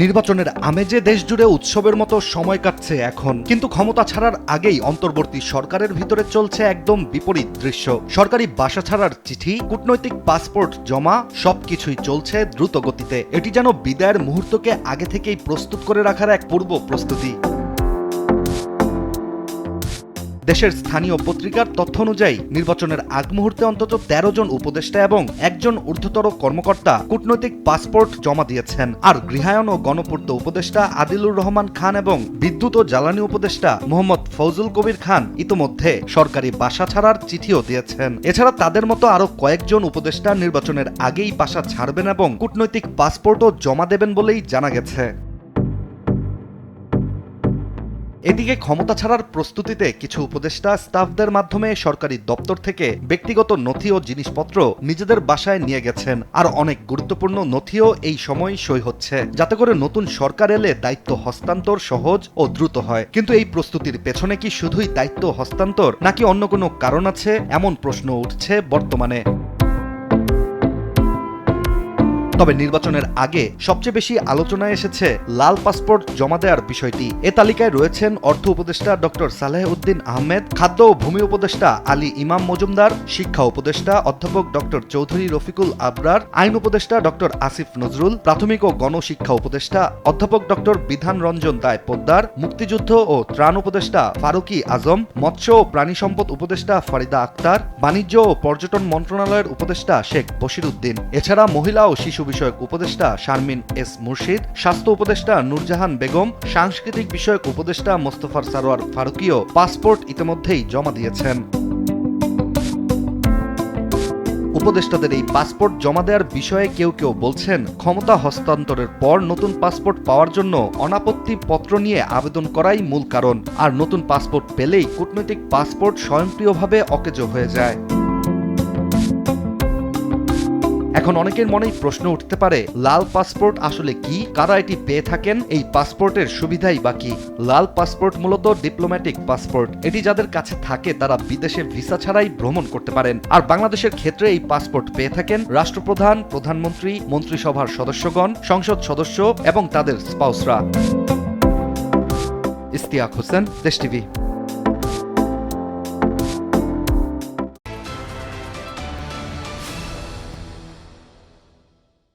নির্বাচনের আমেজে দেশ জুড়ে উৎসবের মতো সময় কাটছে এখন, কিন্তু ক্ষমতা ছাড়ার আগেই অন্তর্বর্তী সরকারের ভিতরে চলছে একদম বিপরীত দৃশ্য। সরকারি বাসা ছাড়ার চিঠি, কূটনৈতিক পাসপোর্ট জমা সবকিছুই চলছে দ্রুত গতিতে। এটি যেন বিদায়ের মুহূর্তকে আগে থেকেই প্রস্তুত করে রাখার এক পূর্ব প্রস্তুতি। দেশের স্থানীয় পত্রিকার তথ্য অনুযায়ী নির্বাচনের আগ মুহূর্তে অন্তত ১৩ জন উপদেষ্টা এবং একজন ঊর্ধ্বতর কর্মকর্তা কূটনৈতিক পাসপোর্ট জমা দিয়েছেন। আর গৃহায়ন ও গণপূর্ত উপদেষ্টা আদিলুর রহমান খান এবং বিদ্যুৎ ও জ্বালানি উপদেষ্টা মোহাম্মদ ফজলুল কবির খান ইতোমধ্যে সরকারি বাসা ছাড়ার চিঠিও দিয়েছেন। এছাড়া তাদের মতো আরো কয়েকজন উপদেষ্টা নির্বাচনের আগেই বাসা ছাড়বেন এবং কূটনৈতিক পাসপোর্টও জমা দেবেন বলেই জানা গেছে। এদিকে ক্ষমতা ছাড়ার প্রস্তুতিতে কিছু উপদেষ্টা স্টাফদের মাধ্যমে সরকারি দপ্তর থেকে ব্যক্তিগত নথি ও জিনিসপত্র নিজেদের বাসায় নিয়ে গেছেন। আর অনেক গুরুত্বপূর্ণ নথিও এই সময় সই হচ্ছে, যাতে করে নতুন সরকার এলে দায়িত্ব হস্তান্তর সহজ ও দ্রুত হয়। কিন্তু এই প্রস্তুতির পেছনে কি শুধুই দায়িত্ব হস্তান্তর, নাকি অন্য কোনো কারণ আছে, এমন প্রশ্ন উঠছে বর্তমানে। তবে নির্বাচনের আগে সবচেয়ে বেশি আলোচনায় এসেছে লাল পাসপোর্ট জমা দেওয়ার বিষয়টি। এ তালিকায় রয়েছেন অর্থ উপদেষ্টা ডক্টর সালেহ উদ্দিন আহমেদ, খাদ্য ও ভূমি উপদেষ্টা আলী ইমাম মজুমদার, শিক্ষা উপদেষ্টা অধ্যাপক ডক্টর চৌধুরী রফিকুল আবরার, আইন উপদেষ্টা ডক্টর আসিফ নজরুল, প্রাথমিক ও গণশিক্ষা উপদেষ্টা অধ্যাপক ডক্টর বিধান রঞ্জন দায় পোদ্দার, মুক্তিযুদ্ধ ও ত্রাণ উপদেষ্টা ফারুকি আজম, মৎস্য ও প্রাণী সম্পদ উপদেষ্টা ফারিদা আক্তার, বাণিজ্য ও পর্যটন মন্ত্রণালয়ের উপদেষ্টা শেখ বশির উদ্দিন। এছাড়া মহিলা ও শিশু বিষয়ক উপদেষ্টা শারমিন এস মুর্শিদ, স্বাস্থ্য উপদেষ্টা নূরজাহান বেগম, সাংস্কৃতিক বিষয়ক উপদেষ্টা মোস্তফার সারোয়ার ফারুকিও পাসপোর্ট ইতিমধ্যেই জমা দিয়েছেন। উপদেষ্টাদের এই পাসপোর্ট জমা দেওয়ার বিষয়ে কেউ কেউ বলছেন, ক্ষমতা হস্তান্তরের পর নতুন পাসপোর্ট পাওয়ার জন্য অনাপত্তি পত্র নিয়ে আবেদন করাই মূল কারণ। আর নতুন পাসপোর্ট পেলেই কূটনৈতিক পাসপোর্ট স্বয়ংক্রিয়ভাবে অকেজো হয়ে যায়। এখন অনেকের মনেই প্রশ্ন উঠতে পারে, লাল পাসপোর্ট আসলে কি, কারা এটি পেয়ে থাকেন, এই পাসপোর্টের সুবিধাই বা কি? লাল পাসপোর্ট মূলত ডিপ্লোম্যাটিক পাসপোর্ট। এটি যাদের কাছে থাকে তারা বিদেশে ভিসা ছাড়াই ভ্রমণ করতে পারেন। আর বাংলাদেশের ক্ষেত্রে এই পাসপোর্ট পেয়ে থাকেন রাষ্ট্রপ্রধান, প্রধানমন্ত্রী, মন্ত্রিসভার সদস্যগণ, সংসদ সদস্য এবং তাদের স্পাউসরা। ইশতিয়াক হোসেন, দেশ টিভি।